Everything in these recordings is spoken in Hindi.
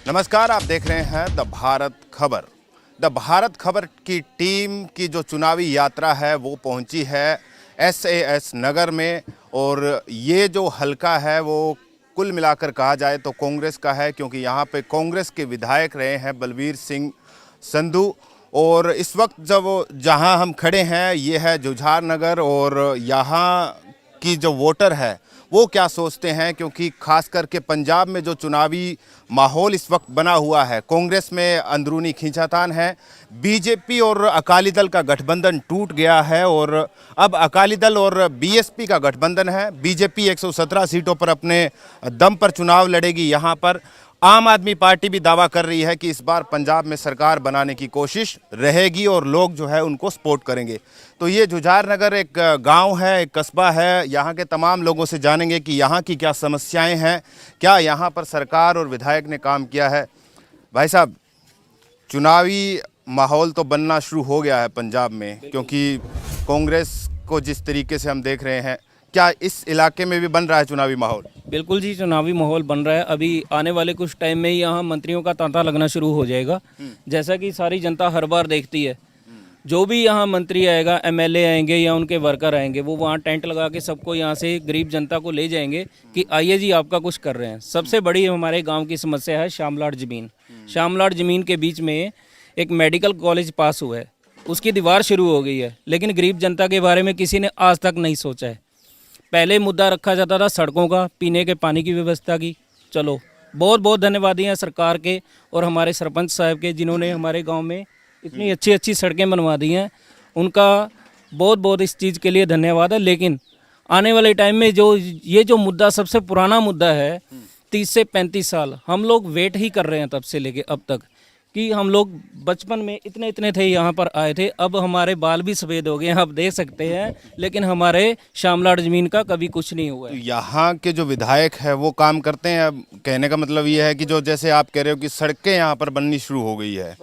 नमस्कार, आप देख रहे हैं द भारत खबर। द भारत खबर की टीम की जो चुनावी यात्रा है वो पहुंची है SAS नगर में, और ये जो हलका है वो कुल मिलाकर कहा जाए तो कांग्रेस का है, क्योंकि यहाँ पे कांग्रेस के विधायक रहे हैं बलबीर सिंह संधू। और इस वक्त जब जहाँ हम खड़े हैं ये है जुझार नगर, और यहाँ की जो वोटर है वो क्या सोचते हैं, क्योंकि खास करके पंजाब में जो चुनावी माहौल इस वक्त बना हुआ है, कांग्रेस में अंदरूनी खींचातान है। बीजेपी और अकाली दल का गठबंधन टूट गया है और अब अकाली दल और BSP का गठबंधन है। बीजेपी 117 सीटों पर अपने दम पर चुनाव लड़ेगी। यहाँ पर आम आदमी पार्टी भी दावा कर रही है कि इस बार पंजाब में सरकार बनाने की कोशिश रहेगी और लोग जो है उनको सपोर्ट करेंगे। तो ये जुझार नगर एक गांव है, एक कस्बा है। यहाँ के तमाम लोगों से जानेंगे कि यहाँ की क्या समस्याएं हैं, क्या यहाँ पर सरकार और विधायक ने काम किया है। भाई साहब, चुनावी माहौल तो बनना शुरू हो गया है पंजाब में, क्योंकि कांग्रेस को जिस तरीके से हम देख रहे हैं, क्या इस इलाके में भी बन रहा है चुनावी माहौल? बिल्कुल जी, चुनावी माहौल बन रहा है। अभी आने वाले कुछ टाइम में ही यहाँ मंत्रियों का तांता लगना शुरू हो जाएगा। जैसा कि सारी जनता हर बार देखती है, जो भी यहाँ मंत्री आएगा, MLA आएंगे या उनके वर्कर आएंगे, वो वहाँ टेंट लगा के सबको यहाँ से गरीब जनता को ले जाएंगे कि आइए जी आपका कुछ कर रहे हैं। सबसे बड़ी हमारे गाँव की समस्या है शामलाट ज़मीन। शामलाट ज़मीन के बीच में एक मेडिकल कॉलेज पास हुआ है, उसकी दीवार शुरू हो गई है, लेकिन गरीब जनता के बारे में किसी ने आज तक नहीं सोचा है। पहले मुद्दा रखा जाता था सड़कों का, पीने के पानी की व्यवस्था की। चलो, बहुत बहुत धन्यवादी हैं सरकार के और हमारे सरपंच साहब के, जिन्होंने हमारे गांव में इतनी अच्छी अच्छी सड़कें बनवा दी हैं। उनका बहुत बहुत इस चीज़ के लिए धन्यवाद है। लेकिन आने वाले टाइम में जो मुद्दा सबसे पुराना मुद्दा है, 30 से 35 साल हम लोग वेट ही कर रहे हैं तब से लेके अब तक, कि हम लोग बचपन में इतने इतने थे, यहाँ पर आए थे, अब हमारे बाल भी सफ़ेद हो गए हैं, आप देख सकते हैं, लेकिन हमारे शामलाट ज़मीन का कभी कुछ नहीं हुआ है। यहाँ के जो विधायक है वो काम करते हैं। अब कहने का मतलब ये है कि जो जैसे आप कह रहे हो कि सड़कें यहाँ पर बननी शुरू हो गई है,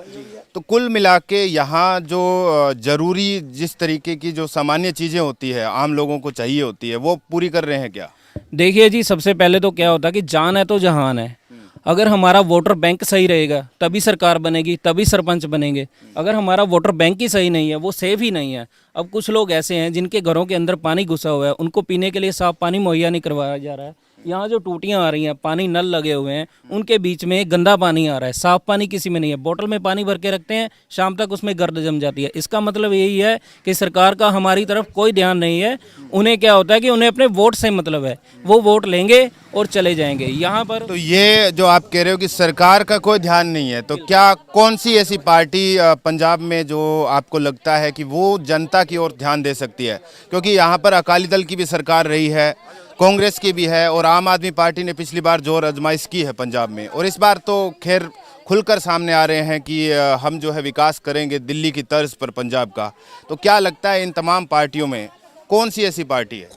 तो कुल मिला के यहाँ जो जरूरी जिस तरीके की जो सामान्य चीज़ें होती है, आम लोगों को चाहिए होती है, वो पूरी कर रहे हैं क्या? देखिए जी, सबसे पहले तो क्या होता है कि जान है तो जहान है। अगर हमारा वोटर बैंक सही रहेगा तभी सरकार बनेगी, तभी सरपंच बनेंगे। अगर हमारा वोटर बैंक ही सही नहीं है, वो सेफ ही नहीं है। अब कुछ लोग ऐसे हैं जिनके घरों के अंदर पानी घुसा हुआ है, उनको पीने के लिए साफ पानी मुहैया नहीं करवाया जा रहा है। यहाँ जो टूटियाँ आ रही हैं, पानी नल लगे हुए हैं, उनके बीच में गंदा पानी आ रहा है, साफ पानी किसी में नहीं है। बोतल में पानी भर के रखते हैं, शाम तक उसमें गर्द जम जाती है। इसका मतलब यही है कि सरकार का हमारी तरफ कोई ध्यान नहीं है। उन्हें क्या होता है कि उन्हें अपने वोट से मतलब है, वो वोट लेंगे और चले जाएंगे। यहाँ पर तो ये जो आप कह रहे हो कि सरकार का कोई ध्यान नहीं है, तो क्या कौन सी ऐसी पार्टी पंजाब में जो आपको लगता है कि वो जनता की ओर ध्यान दे सकती है? क्योंकि यहाँ पर अकाली दल की भी सरकार रही है, कांग्रेस की भी है, और आम आदमी पार्टी ने पिछली बार जोर आजमाइश की है पंजाब में, और इस बार तो खैर खुलकर सामने आ रहे हैं कि हम जो है विकास करेंगे दिल्ली की तर्ज पर पंजाब का। तो क्या लगता है इन तमाम पार्टियों में कौन सी ऐसी पार्टी है?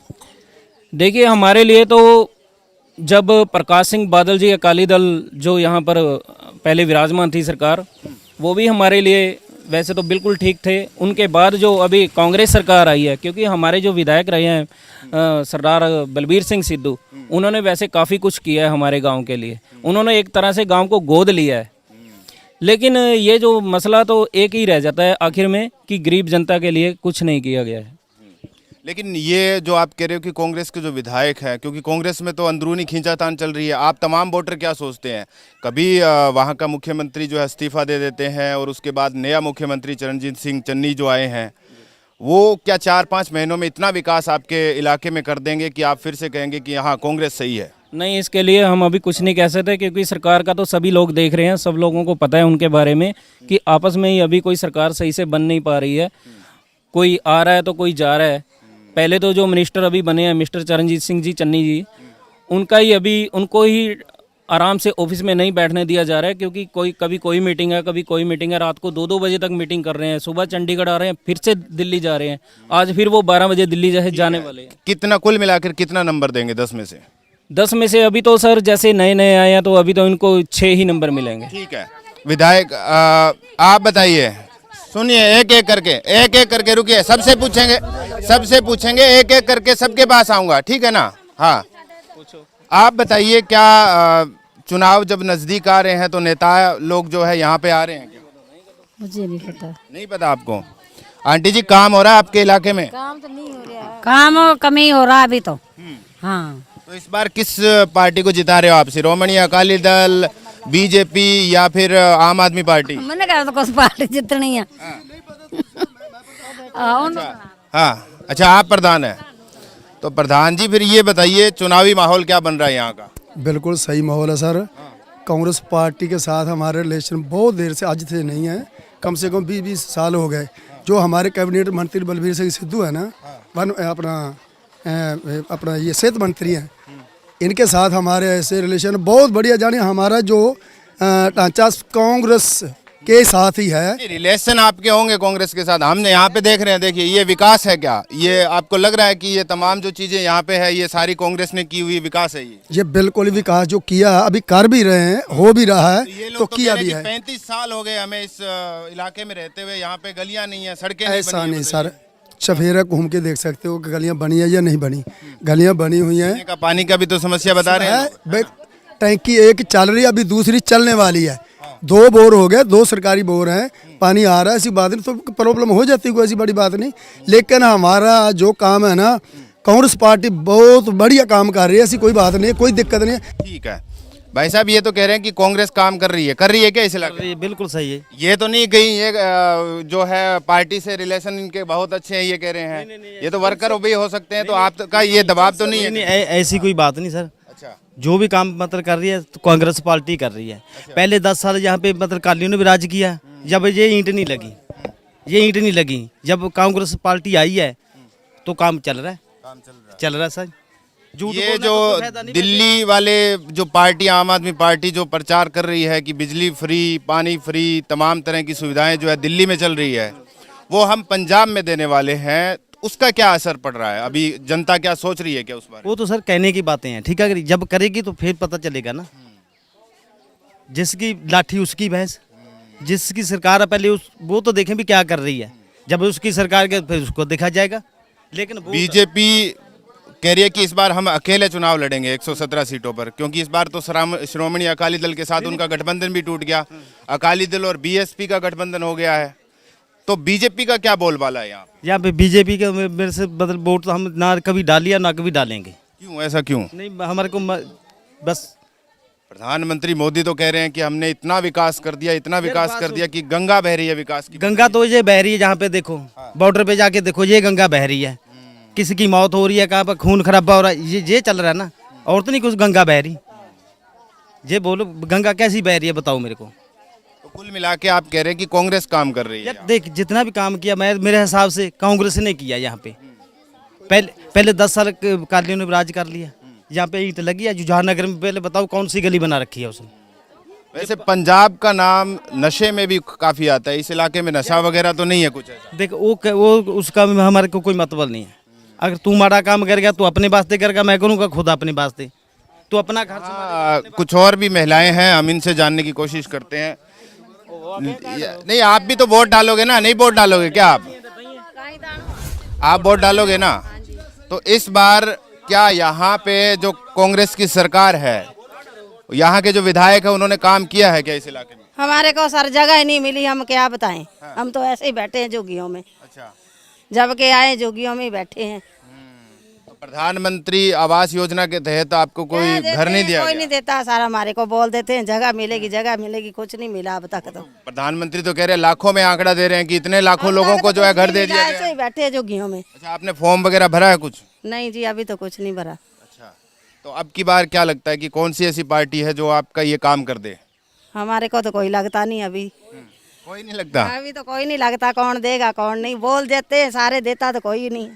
देखिए, हमारे लिए तो जब प्रकाश सिंह बादल जी, अकाली दल जो यहाँ पर पहले विराजमान थी सरकार, वो भी हमारे लिए वैसे तो बिल्कुल ठीक थे। उनके बाद जो अभी कांग्रेस सरकार आई है, क्योंकि हमारे जो विधायक रहे हैं सरदार बलबीर सिंह सिद्धू, उन्होंने वैसे काफ़ी कुछ किया है हमारे गांव के लिए। उन्होंने एक तरह से गांव को गोद लिया है। लेकिन ये जो मसला तो एक ही रह जाता है आखिर में, कि गरीब जनता के लिए कुछ नहीं किया गया है। लेकिन ये जो आप कह रहे हो कि कांग्रेस के जो विधायक हैं, क्योंकि कांग्रेस में तो अंदरूनी खींचातान चल रही है, आप तमाम वोटर क्या सोचते हैं? कभी वहाँ का मुख्यमंत्री जो है इस्तीफा दे देते हैं, और उसके बाद नया मुख्यमंत्री चरणजीत सिंह चन्नी जो आए हैं, वो क्या 4-5 महीनों में इतना विकास आपके इलाके में कर देंगे कि आप फिर से कहेंगे कि हाँ कांग्रेस सही है? नहीं, इसके लिए हम अभी कुछ नहीं कह सकते, क्योंकि सरकार का तो सभी लोग देख रहे हैं, सब लोगों को पता है उनके बारे में कि आपस में ही अभी कोई सरकार सही से बन नहीं पा रही है। कोई आ रहा है तो कोई जा रहा है। पहले तो जो मिनिस्टर अभी बने हैं, मिस्टर चरणजीत सिंह जी चन्नी जी, उनको ही आराम से ऑफिस में नहीं बैठने दिया जा रहा है, क्योंकि कभी कोई मीटिंग है, कभी कोई मीटिंग है। रात को 2-2 बजे तक मीटिंग कर रहे हैं, सुबह चंडीगढ़ आ रहे हैं, फिर से दिल्ली जा रहे हैं। आज फिर वो 12 बजे दिल्ली जाने वाले हैं। कितना कुल मिलाकर कितना नंबर देंगे 10 में से? 10 में से अभी तो सर जैसे नए नए आए हैं तो अभी तो इनको 6 ही नंबर मिलेंगे। ठीक है विधायक, आप बताइए। सुनिए, एक एक करके रुकिए, सबसे पूछेंगे एक एक करके, सबके पास आऊंगा, ठीक है ना? हाँ, आप बताइए क्या चुनाव जब नजदीक आ रहे हैं तो नेता लोग जो है यहाँ पे आ रहे हैं क्या? मुझे नहीं पता। नहीं पता आपको? आंटी जी, काम हो रहा है आपके इलाके में? काम तो नहीं हो रहा। काम कमी हो रहा है अभी तो। हाँ। तो इस बार किस पार्टी को जिता रहे हो आप? शिरोमणि अकाली दल, बीजेपी या फिर आम आदमी पार्टी? मैंने कहा तो कुछ पार्टी जितनी है। हाँ, अच्छा, आप प्रधान है। तो प्रधान जी, फिर ये बताइए चुनावी माहौल क्या बन रहा है यहाँ का? बिल्कुल सही माहौल है सर। कांग्रेस पार्टी के साथ हमारे रिलेशन बहुत देर से, आज से नहीं है, कम से कम 20-20 साल हो गए। जो हमारे कैबिनेट मंत्री बलबीर सिंह सिद्धू है ना, अपना ये सेहत मंत्री हैं, इनके साथ हमारे ऐसे रिलेशन बहुत बढ़िया। जाने हमारा जो ढांचा कांग्रेस के साथ ही है। रिलेशन आपके होंगे कांग्रेस के साथ, हम यहाँ पे देख रहे हैं। देखिए, ये विकास है क्या? ये आपको लग रहा है कि ये तमाम जो चीजें यहाँ पे है ये सारी कांग्रेस ने की हुई विकास है? ये बिल्कुल विकास जो किया है, अभी कर भी रहे हैं, हो भी रहा है, तो किया भी है। 35 साल हो गए हमें इस इलाके में रहते हुए, यहाँ पे गलियां नहीं है, सड़कें ऐसा नहीं सर, चफेरा घूम के देख सकते हो कि गलियां बनी है या नहीं बनी। गलियां बनी हुई हैं। का पानी का भी तो समस्या बता रहे हैं। टैंकी एक चल रही है, अभी दूसरी चलने वाली है। 2 बोर हो गए, 2 सरकारी बोर हैं, पानी आ रहा है, ऐसी बात नहीं। तो प्रॉब्लम हो जाती है, कोई ऐसी बड़ी बात नहीं। लेकिन हमारा जो काम है ना, कांग्रेस पार्टी बहुत बढ़िया काम कर रही है, ऐसी कोई बात नहीं है, कोई दिक्कत नहीं है। ठीक है भाई साहब, ये तो कह रहे हैं कि कांग्रेस काम कर रही है क्या इस इलाके में? बिल्कुल सही है। ये तो नहीं कहीं ये जो है पार्टी से रिलेशन इनके बहुत अच्छे हैं ये कह रहे हैं? ये तो वर्कर भी हो सकते हैं, तो आपका ये दबाव तो नहीं है? नहीं, ऐसी कोई बात नहीं सर। अच्छा, जो भी काम मतलब कर रही है तो कांग्रेस पार्टी कर रही है। पहले 10 साल यहाँ पे मतलब कालियों ने भी राज किया, जब ये ईंट नहीं लगी, जब कांग्रेस पार्टी आई है तो काम चल रहा है सर। ये जो दिल्ली वाले जो पार्टी, आम आदमी पार्टी जो प्रचार कर रही है कि बिजली फ्री, पानी फ्री, तमाम तरह की सुविधाएं जो है दिल्ली में चल रही है, वो हम पंजाब में देने वाले हैं, उसका क्या असर पड़ रहा है? अभी जनता क्या सोच रही है क्या उस बारे? वो तो सर कहने की बातें हैं, ठीक है, जब करेगी तो फिर पता चलेगा ना। जिसकी लाठी उसकी भैंस, जिसकी सरकार है पहले वो तो देखें भी क्या कर रही है, जब उसकी सरकार के फिर उसको देखा जाएगा। लेकिन बीजेपी कह रही है कि इस बार हम अकेले चुनाव लड़ेंगे 117 सीटों पर, क्योंकि इस बार तो श्रोमणी अकाली दल के साथ उनका गठबंधन भी टूट गया, अकाली दल और बीएसपी का गठबंधन हो गया है। तो बीजेपी का क्या बोलबाला है यहाँ पे? बीजेपी का मेरे से मतलब वोट तो हम ना कभी डालिए ना कभी डालेंगे। क्यों, ऐसा क्यों? नहीं, हमारे को बस प्रधानमंत्री मोदी तो कह रहे हैं कि हमने इतना विकास कर दिया, इतना विकास कर दिया कि गंगा बह रही है विकास की। गंगा तो ये बह रही है, जहाँ पे देखो बॉर्डर पे जाके देखो, ये गंगा बह रही है। किसी की मौत हो रही है, कहाँ पर खून खराबा हो रहा है, ये चल रहा है ना। और तो नहीं कुछ गंगा बह रही। ये बोलो गंगा कैसी बह रही है, बताओ मेरे को। तो कुल मिला के आप कह रहे हैं कि कांग्रेस काम कर रही है? देख, जितना भी काम किया मेरे हिसाब से कांग्रेस ने किया यहाँ पे। पहले 10 साल कालियों ने राज कर लिया, यहाँ पे ईंट लगी है। जवाहरनगर में पहले बताओ कौन सी गली बना रखी है उसने? वैसे पंजाब का नाम नशे में भी काफी आता है, इस इलाके में नशा वगैरह तो नहीं है कुछ ऐसा? देख, वो उसका हमारे को कोई मतलब नहीं है। अगर तू माड़ा काम करेगा तो अपने वास्ते करेगा, मैं करूँगा खुद अपने वास्ते, तो अपना घर। कुछ और भी महिलाएं हैं, हम इनसे जानने की कोशिश करते हैं। नहीं, आप भी तो वोट डालोगे ना? नहीं वोट डालोगे क्या आप वोट डालोगे ना? तो इस बार क्या यहाँ पे जो कांग्रेस की सरकार है, यहाँ के जो विधायक है, उन्होंने काम किया है क्या इस इलाके में? हमारे को सर जगह नहीं मिली, हम क्या बताएं। हम तो ऐसे ही बैठे हैं जोगियों में। अच्छा, जब के आए जोगियों में ही बैठे हैं। तो प्रधानमंत्री आवास योजना के तहत आपको कोई घर नहीं दिया? कोई नहीं देता सर, हमारे को बोल देते हैं जगह मिलेगी, कुछ नहीं मिला अब तक। तो प्रधानमंत्री तो कह रहे हैं, लाखों में आंकड़ा दे रहे हैं कि इतने लाखों लोगों को जो है घर दे दिया गया। ऐसे ही बैठे हैं जोगियों में। अच्छा, आपने फॉर्म वगैरह भरा है कुछ? नहीं जी, अभी तो कुछ नहीं भरा। अच्छा, तो अब की बार क्या लगता है कि कौन सी ऐसी पार्टी है जो आपका ये काम कर दे? हमारे को तो कोई लगता नहीं अभी। कोई नहीं लगता? अभी तो कोई नहीं लगता, कौन देगा कौन नहीं। बोल देते हैं सारे, देता तो कोई नहीं।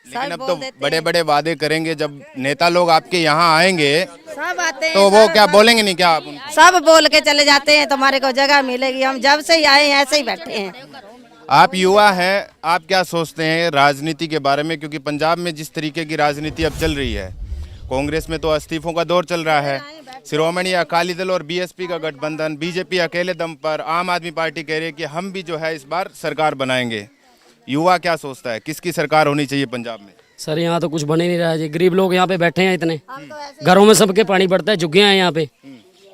लेकिन अब तो बड़े बड़े वादे करेंगे, जब नेता लोग आपके यहाँ आएंगे सब आते हैं, तो वो क्या बोलेंगे नहीं क्या आप उनको? सब बोल के चले जाते हैं तुम्हारे को जगह मिलेगी। हम जब से ही आए हैं ऐसे ही बैठे हैं। आप युवा हैं, आप क्या सोचते हैं राजनीति के बारे में? क्योंकि पंजाब में जिस तरीके की राजनीति अब चल रही है, कांग्रेस में तो इस्तीफों का दौर चल रहा है, श्रोमणी अकाली दल और बीएसपी का गठबंधन, बीजेपी अकेले दम पर, आम आदमी पार्टी कह रही है कि हम भी जो है इस बार सरकार बनाएंगे। युवा क्या सोचता है, किसकी सरकार होनी चाहिए पंजाब में? सर यहाँ तो कुछ बन ही नहीं रहा है जी, गरीब लोग यहाँ पे बैठे हैं इतने, घरों में सबके पानी पड़ता है, झुग्गियाँ हैं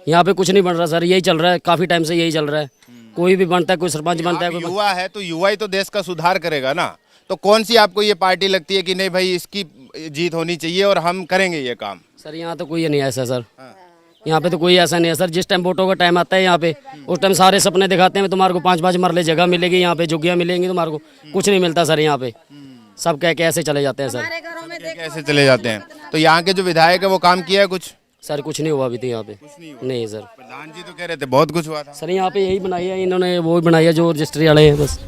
यहाँ पे कुछ नहीं बन रहा सर, यही चल रहा है, काफ़ी टाइम से यही चल रहा है। कोई भी बनता है, कोई सरपंच बनता है, कोई युवा है तो युवा ही तो देश का सुधार करेगा ना। तो कौन सी आपको ये पार्टी लगती है कि नहीं भाई इसकी जीत होनी चाहिए और हम करेंगे ये काम? सर यहाँ तो कोई नहीं ऐसा सर, यहाँ पे तो कोई ऐसा नहीं है सर। जिस टाइम वोटों का टाइम आता है यहाँ पे, उस टाइम सारे सपने दिखाते हैं, तुम्हारे को 5-5 मरले जगह मिलेगी, यहाँ पे झुग्गियाँ मिलेंगी, तुम्हारे को कुछ नहीं मिलता सर यहाँ पे। सब कह के ऐसे चले जाते हैं सर, कैसे चले जाते हैं? तो यहाँ के जो विधायक है वो काम किया है कुछ? सर कुछ नहीं हुआ अभी तो यहाँ पे, नहीं सर। प्रधान जी तो कह रहे थे बहुत कुछ हुआ था। सर यहाँ पे यही बनाई है इन्होंने, वो भी बनाई है जो रजिस्ट्री वाले हैं बस।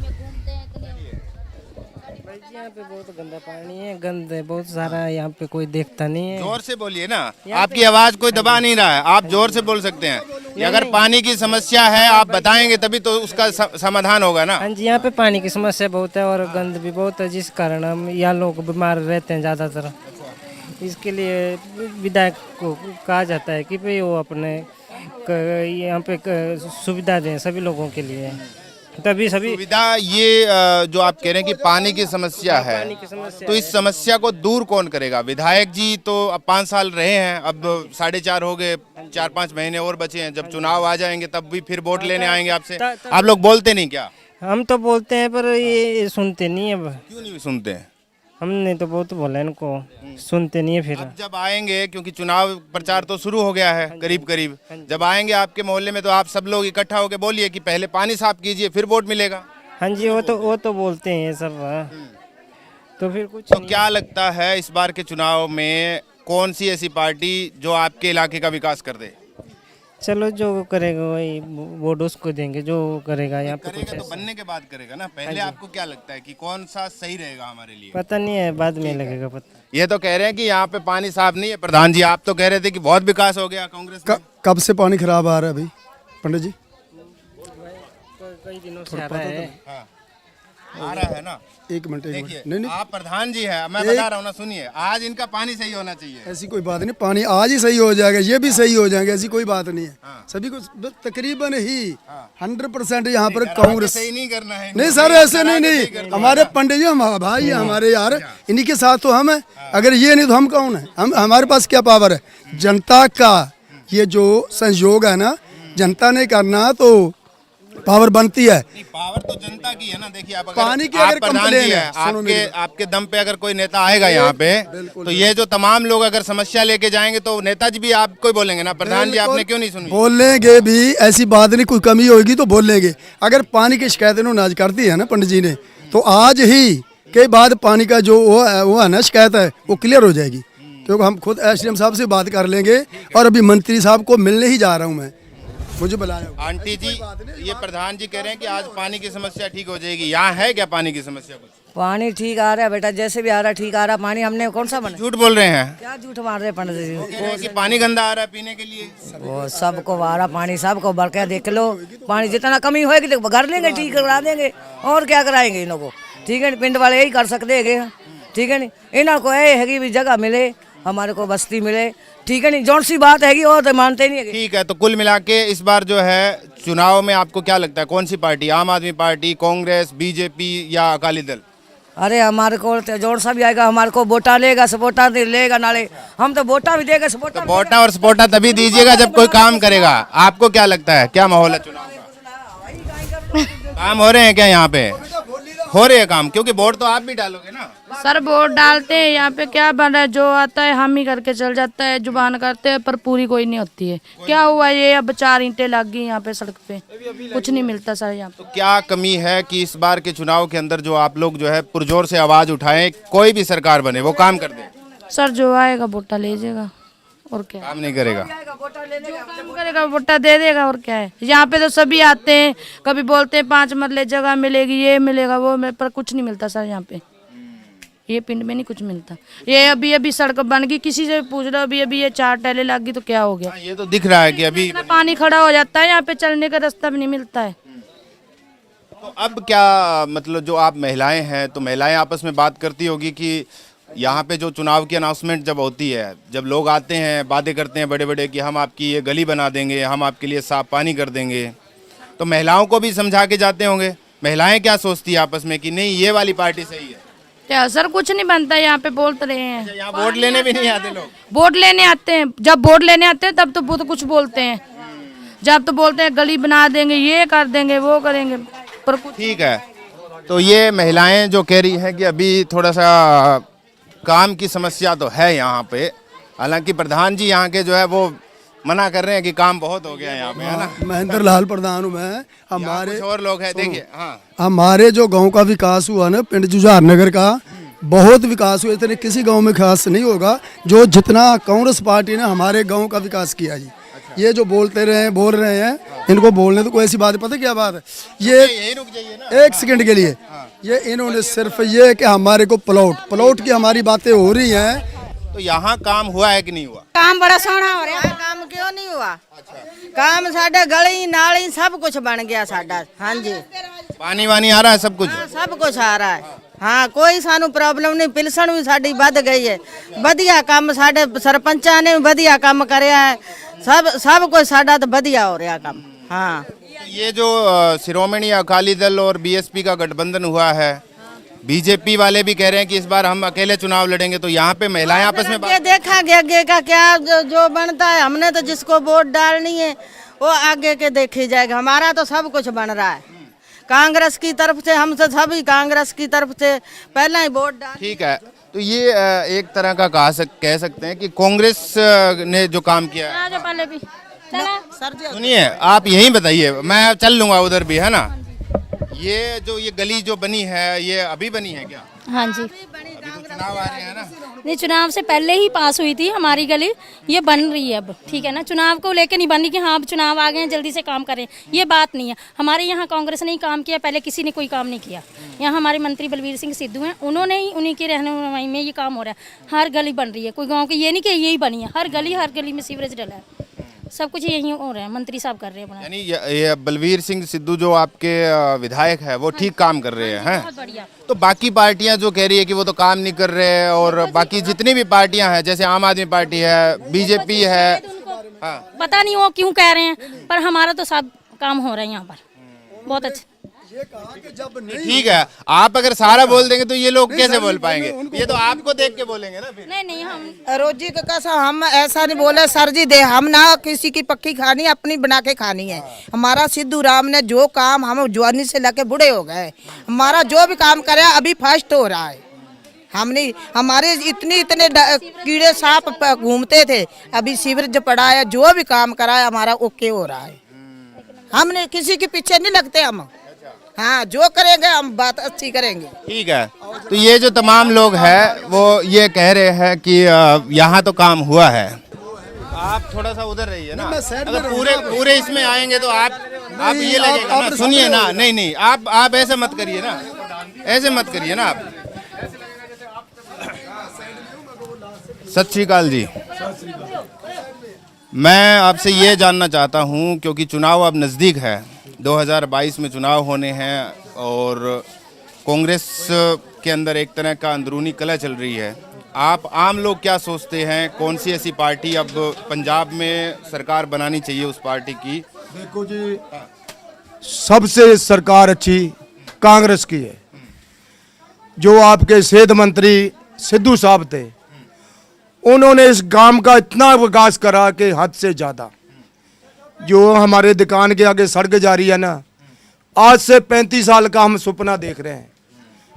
यहाँ पे बहुत गंदा पानी है, गंद है बहुत सारा, यहाँ पे कोई देखता नहीं है। जोर से बोलिए ना, आपकी आवाज कोई दबा नहीं रहा है, आप जोर से बोल सकते हैं। अगर पानी की समस्या है आप बताएंगे तभी तो उसका समाधान होगा ना। हाँ जी, यहाँ पे पानी की समस्या बहुत है और गंद भी बहुत है, जिस कारण हम यहाँ लोग बीमार रहते हैं ज़्यादातर। इसके लिए विधायक को कहा जाता है कि भाई वो अपने यहाँ पे सुविधा दें सभी लोगों के लिए, तभी सभी सुविधा। ये जो आप कह रहे हैं कि पानी की समस्या है, तो इस समस्या को दूर कौन करेगा? विधायक जी तो अब 5 साल रहे हैं, अब 4.5 हो गए, 4-5 महीने और बचे हैं। जब चुनाव आ जाएंगे तब भी फिर वोट लेने आएंगे आपसे। आप लोग बोलते नहीं क्या? हम तो बोलते हैं पर ये सुनते नहीं है। क्यों नहीं सुनते हैं? हमने तो बहुत बोला इनको, सुनते नहीं है। फिर अब जब आएंगे, क्योंकि चुनाव प्रचार तो शुरू हो गया है करीब करीब, जब आएंगे आपके मोहल्ले में तो आप सब लोग इकट्ठा होकर बोलिए कि पहले पानी साफ कीजिए फिर वोट मिलेगा। हाँ जी, वो तो बोलते हैं सब। तो फिर कुछ तो क्या लगता है इस बार के चुनाव में कौन सी ऐसी पार्टी जो आपके इलाके का विकास कर दे? चलो जो करेगा वही वोट उसको देंगे, जो करेगा यहाँ पे। करेगा तो बनने के बाद करेगा ना, पहले आपको क्या लगता है कि कौन सा सही रहेगा हमारे लिए? पता नहीं है, बाद में लगेगा पता। ये तो कह रहे हैं कि यहाँ पे पानी साफ नहीं है। प्रधान जी आप तो कह रहे थे कि बहुत विकास हो गया कांग्रेस में। कब से पानी खराब आ रहा है अभी पंडित जी? कई दिनों से आ रहा है। आ रहा है ना। एक मिनट देखिए, नहीं आप प्रधान जी हैं, मैं बता रहा हूँ ना, सुनिए, आज इनका पानी सही होना चाहिए। ऐसी कोई बात नहीं, पानी आज ही सही हो जाएगा, ये भी सही हो जाएगा, ऐसी कोई बात नहीं है। सभी को तकरीबन ही 100% यहाँ पर कांग्रेस सही नहीं करना है। नहीं सर, ऐसे नहीं हमारे पंडित जी हम भाई हैं हमारे यार, इन्हीं के साथ तो हम हैं। अगर ये नहीं तो हम कौन है? हम हमारे पास क्या पावर है? जनता का ये जो संयोग है ना, जनता ने करना तो पावर बनती है। पावर तो जनता की है ना। देखिए आप पानी की आप अगर प्रधान कंप्लेन जी है, हैं, आपके दम पे अगर कोई नेता आएगा यहाँ पे, तो ये जो तमाम लोग अगर समस्या लेके जाएंगे तो नेताजी भी आपको ही बोलेंगे ना, प्रधान जी आपने क्यों नहीं सुनी? बोलेंगे भी, ऐसी बात नहीं, कोई कमी होगी तो बोलेंगे। अगर पानी की शिकायत इन्होंने आज कर दी है ना पंडित जी ने, तो आज ही के बाद पानी का जो वो है ना शिकायत है वो क्लियर हो जाएगी, क्योंकि हम खुद एसडीएम साहब से बात कर लेंगे और अभी मंत्री साहब को मिलने ही जा रहा हूँ मैं, मुझे बुलाया। आंटी जी, ये प्रधान जी कह रहे हैं कि आज पानी की समस्या ठीक हो जाएगी, यहाँ है क्या पानी की समस्या? कुछ पानी ठीक आ रहा है बेटा, जैसे भी आ रहा है ठीक आ रहा है पानी। हमने कौन सा बना? झूठ बोल रहे हैं। क्या झूठ मार रहे पंडित जी? कह रहे हैं कि पानी गंदा आ रहा है पीने के लिए। वो सबको आ रहा पानी, सबको भर के देख लो। पानी जितना कमी होगी तो कर लेंगे, ठीक करा देंगे, और क्या कराएंगे इन लोगों को? ठीक है, पिंड वाले यही कर सकते हैं, ठीक है नहीं। इन्हों को ये है कि भी जगह मिले, हमारे को बस्ती मिले, ठीक है नहीं। जौन सी बात हैगी और तो मानते नहीं है। ठीक है, तो कुल मिला के इस बार जो है चुनाव में आपको क्या लगता है कौन सी पार्टी, आम आदमी पार्टी, कांग्रेस, बीजेपी या अकाली दल? अरे हमारे को जोर सा भी आएगा, हमारे को वोटा लेगा, सपोर्टा लेगा नाले, हम तो वोटा भी देगा, सपोर्टा तो वोटा और सपोर्टा तभी दीजिएगा जब कोई काम करेगा। आपको क्या लगता है क्या माहौल है चुनाव का? काम हो रहे हैं क्या यहाँ पे? हो रहे हैं काम, क्योंकि वोट तो आप भी डालोगे ना। सर वोट डालते हैं, यहाँ पे क्या बन रहा है, जो आता है हम ही करके चल जाता है, जुबान करते हैं पर पूरी कोई नहीं होती है। क्या हुआ ये, अब 4 ईंटें लग गई यहाँ पे सड़क पे, कुछ नहीं मिलता सर यहाँ पे। तो क्या कमी है कि इस बार के चुनाव के अंदर जो आप लोग जो है पुरजोर से आवाज उठाएं, कोई भी सरकार बने वो काम कर दे? सर जो आएगा वोटा ले जाएगा, और क्या काम नहीं करेगा? काम करेगा, वोटा दे देगा, और क्या है। यहाँ पे तो सभी आते हैं, कभी बोलते हैं 5 मरले जगह मिलेगी, ये मिलेगा वो पर कुछ नहीं मिलता सर यहाँ पे। ये पिंड में नहीं कुछ मिलता। ये अभी सड़क बन गई, किसी से पूछ लो, अभी ये 4 टैले लग गई तो क्या हो गया। ये तो दिख रहा है कि अभी पानी खड़ा हो जाता है यहाँ पे, चलने का रास्ता भी नहीं मिलता है। तो अब क्या मतलब, जो आप महिलाएं हैं तो महिलाएं आपस में बात करती होगी कि यहाँ पे जो चुनाव की अनाउंसमेंट जब होती है, जब लोग आते हैं वादे करते हैं बड़े बड़े कि हम आपकी ये गली बना देंगे, हम आपके लिए साफ पानी कर देंगे, तो महिलाओं को भी समझा के जाते होंगे। महिलाएं क्या सोचती है आपस में कि नहीं ये वाली पार्टी सही है? क्या सर कुछ नहीं बनता यहाँ पे, बोलते रहे हैं। यहाँ वोट लेने भी नहीं आते लोग? वोट लेने आते हैं, जब वोट लेने आते हैं तब तो वो तो कुछ बोलते हैं, जब तो बोलते हैं गली बना देंगे, ये कर देंगे, वो करेंगे, पर कुछ। ठीक है, तो ये महिलाएं जो कह रही हैं कि अभी थोड़ा सा काम की समस्या तो है यहाँ पे, हालांकि प्रधान जी यहाँ के जो है वो मना कर रहे हैं कि काम बहुत हो गया है यहाँ पे, है ना? महेंद्र लाल प्रधान हूँ मैं। हमारे कुछ और लोग हैं, देखिए। हाँ, हमारे जो गांव का विकास हुआ ना, पिंड जुझार नगर का बहुत विकास हुआ, इतने किसी गांव में खास नहीं होगा जो जितना कांग्रेस पार्टी ने हमारे गांव का विकास किया जी। ये जो बोल रहे हैं, इनको बोलने तो कोई ऐसी बात है, पता क्या बात है, ये यही रुक जाइए ना एक सेकंड के लिए। ये इन्होंने सिर्फ ये कि हमारे को प्लॉट की हमारी बातें हो रही हैं। तो यहाँ काम हुआ है कि नहीं हुआ? काम बड़ा सोहना हो रहा है। काम क्यों नहीं हुआ? काम साडे गली नाली सब कुछ बन गया साडा। हाँ जी, पानी वानी आ रहा है, सब कुछ? सब कुछ आ रहा है। हाँ, कोई सानू प्रॉब्लम नहीं। पिलसन भी साडी बढ़ गई है। बढ़िया काम साडे सरपंचा ने बढ़िया काम करया है। सब कुछ साडा तो बढ़िया हो रहा काम। हाँ, ये जो शिरोमणि अकाली दल और बीएसपी का गठबंधन हुआ है, बीजेपी वाले भी कह रहे हैं कि इस बार हम अकेले चुनाव लड़ेंगे, तो यहाँ पे महिलाएं आपस में ये देखा गया आगे का क्या जो बनता है। हमने तो जिसको वोट डालनी है वो आगे के देखी जाएगा। हमारा तो सब कुछ बन रहा है कांग्रेस की तरफ से, हमसे सभी कांग्रेस की तरफ से पहले ही वोट डाल। ठीक है, तो ये एक तरह का कह सकते हैं कि कांग्रेस ने जो काम किया है। सुनिए, आप यही बताइए, मैं चल लूंगा उधर भी, है ना? ये गली जो बनी है, ये अभी बनी है क्या? हाँ जी, अभी तो चुनाव आ रहे हैं ना? नहीं, चुनाव से पहले ही पास हुई थी हमारी गली, ये बन रही है अब। ठीक है ना, चुनाव को लेके नहीं बन रही कि हाँ अब चुनाव आ गए हैं जल्दी से काम करें, ये बात नहीं है। हमारे यहाँ कांग्रेस ने ही काम किया, पहले किसी ने कोई काम नहीं किया। यहाँ हमारे मंत्री बलवीर सिंह सिद्धू हैं, उन्होंने ही, उन्हीं की रहनुमाई में ये काम हो रहा है। हर गली बन रही है, कोई गाँव की ये नहीं कि यही बनी है, हर गली में सीवरेज डला है, सब कुछ यही हो रहा है, मंत्री साहब कर रहे हैं। यानी ये बलवीर सिंह सिद्धू जो आपके विधायक है वो ठीक काम कर रहे हैं? बहुत बढ़िया। तो बाकी पार्टियां जो कह रही है कि वो तो काम नहीं कर रहे हैं, और बाकी जितनी भी पार्टियां हैं, जैसे आम आदमी पार्टी है, बीजेपी है, हाँ, पता नहीं वो क्यों कह रहे हैं, पर हमारा तो सब काम हो रहा है यहाँ पर बहुत अच्छा। ठीक है, आप अगर सारा बोल देंगे तो ये लोग कैसे बोल पाएंगे? ये तो आपको देख के बोलेंगे ना फिर। नहीं, हम रोजी तो कैसा, हम ऐसा नहीं बोले सर जी दे, हम ना किसी की पक्की खानी, अपनी बना के खानी है। हमारा सिद्धू राम ने जो काम, हम जवानी से लेके बूढ़े हो गए, हमारा जो भी काम करे अभी फर्स्ट हो रहा है। हमने हमारे इतने कीड़े सांप घूमते थे, अभी सीवरेज पड़ा है, जो भी काम करा है हमारा ओके हो रहा है। हमने किसी के पीछे नहीं लगते हम। हाँ, जो करेंगे हम बात अच्छी करेंगे। ठीक है, तो ये जो तमाम लोग हैं वो ये कह रहे हैं कि यहाँ तो काम हुआ है। आप थोड़ा सा उधर रहिए ना, अगर पूरे इसमें आएंगे तो आप ये लगेगा ना। सुनिए ना, नहीं, आप ऐसे मत करिए ना, ऐसे मत करिए ना आप। सत श्री अकाल जी, मैं आपसे ये जानना चाहता हूँ, क्योंकि चुनाव अब नज़दीक है, 2022 में चुनाव होने हैं और कांग्रेस के अंदर एक तरह का अंदरूनी कलह चल रही है। आप आम लोग क्या सोचते हैं, कौन सी ऐसी पार्टी अब पंजाब में सरकार बनानी चाहिए उस पार्टी की? देखो जी, सबसे सरकार अच्छी कांग्रेस की है। जो आपके सेहत मंत्री सिद्धू साहब थे, उन्होंने इस गांव का इतना विकास करा कि हद से ज़्यादा। जो हमारे दुकान के आगे सड़क जा रही है ना, आज से 35 साल का हम सपना देख रहे हैं।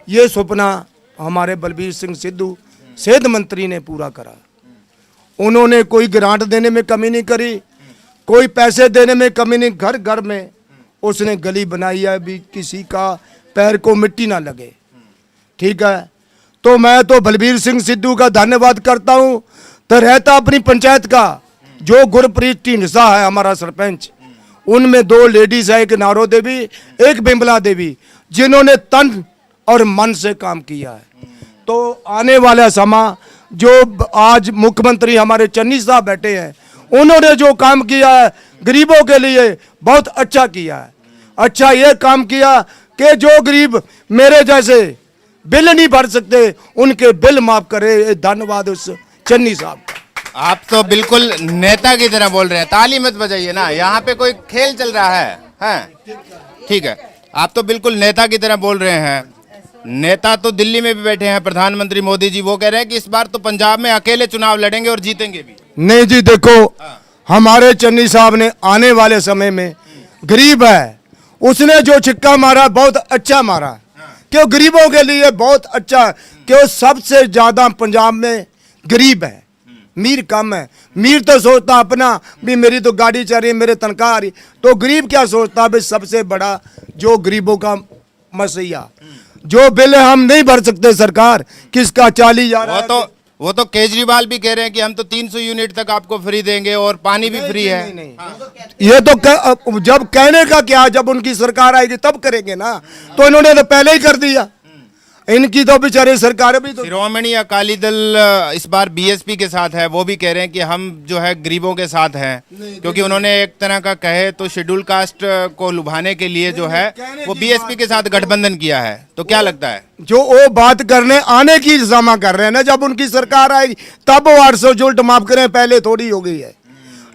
ये सपना हमारे बलबीर सिंह सिद्धू सेहत मंत्री ने पूरा करा। उन्होंने कोई ग्रांट देने में कमी नहीं करी, कोई पैसे देने में कमी नहीं। घर घर में उसने गली बनाई है, भी किसी का पैर को मिट्टी ना लगे। ठीक है, तो मैं तो बलबीर सिंह सिद्धू का धन्यवाद करता हूँ। तो रहता अपनी पंचायत का जो गुरप्रीत ढींढसा है हमारा सरपंच, उनमें 2 लेडीज है, एक नारो देवी, एक बिमला देवी, जिन्होंने तन और मन से काम किया है। तो आने वाला समय, जो आज मुख्यमंत्री हमारे चन्नी साहब बैठे हैं, उन्होंने जो काम किया है गरीबों के लिए बहुत अच्छा किया है। अच्छा ये काम किया कि जो गरीब मेरे जैसे बिल नहीं भर सकते, उनके बिल माफ करे। धन्यवाद उस चन्नी साहब। आप तो बिल्कुल नेता की तरह बोल रहे हैं, ताली मत बजाइए ना, यहाँ पे कोई खेल चल रहा है। ठीक है, आप तो बिल्कुल नेता की तरह बोल रहे हैं। नेता तो दिल्ली में भी बैठे हैं, प्रधानमंत्री मोदी जी, वो कह रहे हैं कि इस बार तो पंजाब में अकेले चुनाव लड़ेंगे और जीतेंगे भी। नहीं जी, देखो हमारे चन्नी साहब ने आने वाले समय में, गरीब है, उसने जो छिक्का मारा बहुत अच्छा मारा, क्यों गरीबों के लिए बहुत अच्छा, क्यों सबसे ज्यादा पंजाब में गरीब है, मीर कम है। मीर तो सोचता अपना भी मेरी तो गाड़ी चल रही है, मेरे तनख्वाह आ रही, तो गरीब क्या सोचता भी सबसे बड़ा जो गरीबों का मसैया, जो बिल हम नहीं भर सकते सरकार, किसका 40,000। वो तो केजरीवाल भी कह रहे हैं कि हम तो 300 यूनिट तक आपको फ्री देंगे और पानी भी फ्री है। ये तो जब कहने का क्या, जब उनकी सरकार आएगी तब करेंगे ना, तो इन्होंने तो पहले ही कर दिया। इनकी तो बेचारे सरकार भी तो। शिरोमणि अकाली दल इस बार बीएसपी के साथ है, वो भी कह रहे हैं कि हम जो है गरीबों के साथ हैं, क्योंकि उन्होंने एक तरह का कहे तो शेड्यूल कास्ट को लुभाने के लिए जो है वो बीएसपी के साथ गठबंधन किया है। तो क्या लगता है? जो वो बात करने आने की जमा कर रहे हैं ना, जब उनकी सरकार आएगी तब वो 800 जुल्ट माफ करें, पहले थोड़ी हो गई है।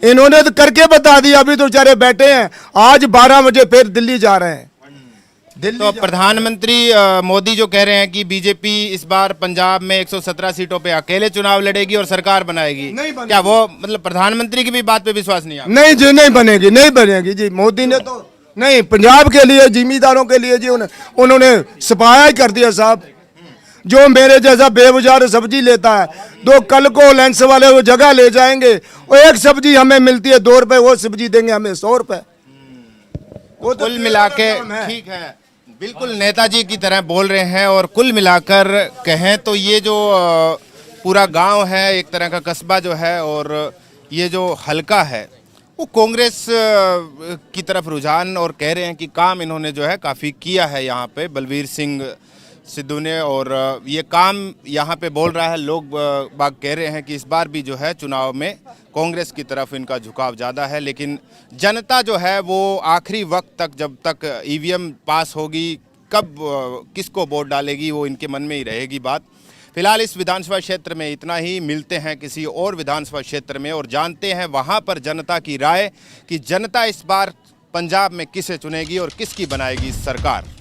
इन्होंने तो करके बता दिया, अभी तो बेचारे बैठे हैं, आज 12 बजे फिर दिल्ली जा रहे हैं। तो प्रधानमंत्री मोदी जो कह रहे हैं कि बीजेपी इस बार पंजाब में 117 सीटों पे अकेले चुनाव लड़ेगी और सरकार बनाएगी, क्या वो मतलब प्रधानमंत्री की भी बात पे विश्वास नहीं है? नहीं जी, नहीं बनेगी, नहीं बनेगी जी। मोदी ने तो नहीं, पंजाब के लिए, जिम्मेदारों के लिए जी उन्होंने सफाया ही कर दिया साहब। जो मेरे जैसा बेवजह सब्जी लेता है, तो कल को लेंस वाले वो जगह ले जाएंगे, और एक सब्जी हमें मिलती है 2 रुपए, वो सब्जी देंगे हमें 100 रुपए। वो कुल मिला के ठीक है, बिल्कुल नेताजी की तरह बोल रहे हैं। और कुल मिलाकर कहें तो ये जो पूरा गांव है, एक तरह का कस्बा जो है, और ये जो हलका है वो कांग्रेस की तरफ रुझान, और कह रहे हैं कि काम इन्होंने जो है काफ़ी किया है यहाँ पे बलबीर सिंह सिद्धू ने, और ये काम यहाँ पे बोल रहा है। लोग बाग कह रहे हैं कि इस बार भी जो है चुनाव में कांग्रेस की तरफ इनका झुकाव ज़्यादा है, लेकिन जनता जो है वो आखिरी वक्त तक, जब तक ईवीएम पास होगी, कब किसको वोट डालेगी, वो इनके मन में ही रहेगी बात। फिलहाल इस विधानसभा क्षेत्र में इतना ही, मिलते हैं किसी और विधानसभा क्षेत्र में और जानते हैं वहाँ पर जनता की राय कि जनता इस बार पंजाब में किसे चुनेगी और किसकी बनाएगी सरकार।